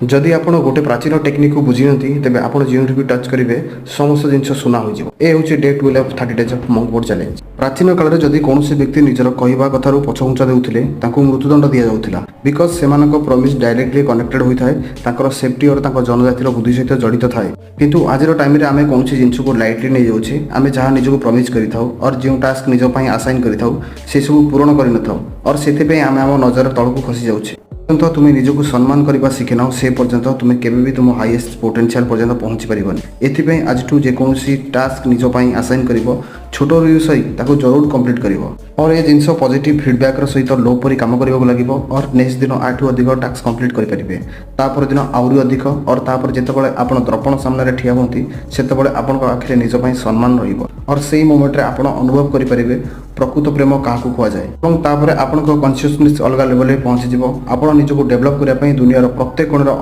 जदि आपण गोटे प्राचीन टेक्निक को बुझीनती तेबे आपण जेउठी भी टच करिवे समस्त जिंस सुना हो जिवो। ए होची day 12 of 30 days of monk board challenge. प्राचीन काल रे जदि कोनोसी व्यक्ति निजर कहिबा कथारु पछघुंचा देउथिले तांको मृत्युदंड दिया जाउथिला बिकॉज सेमानक प्रॉमिस डायरेक्टली कनेक्टेड होई थाए तांकर सेफ्टी और तांकर जनजातिर बुद्धि सहित जड़ित थाए। किंतु आजिर टाइम रे आमे कोनोसी जिंस को लाइटली नै जाउछे आमे जहा निजको प्रॉमिस करिथाउ और जे टास्क निज पई असाइन करिथाउ से सब पूर्ण करि नथाउ और सेते पे आमे हम नजर तळकु खसी जाउछे। पर्यंत तुम्हें निजक सम्मान करने शिखि ना से पर्यंत तुम्हें केबे भी तुम हाईएस्ट पोटेंशियल पर्यंत पहुंची पारिबनी। एथिपई आज जेकोसी टास्क निज पई असाइन करिवो छोट सही ताको जरूर कंप्लीट करिवो और ये जिनस पॉजिटिव फीडबैक सहित लो परी काम करबा लागिवो और नेक्स्ट दिन आठू अधिक टास्क कंप्लीट करि परिबे। तापर दिन आउरी अधिक और तापर जेतेबेले आपण दर्पण सामने रे ठिया होंती सेतेबेले आपण आखिरे निज पई सम्मान रहिबो और सेही मोमेंट रे आपण अनुभव करि परिबे प्रकृत प्रेम काहाकू कुआ जाए और तापर आपण कॉन्शियसनेस अलग लेवल पे पहुंची जिवो। आपण निजको डेवलप करिया पई दुनियार प्रत्येक कोणर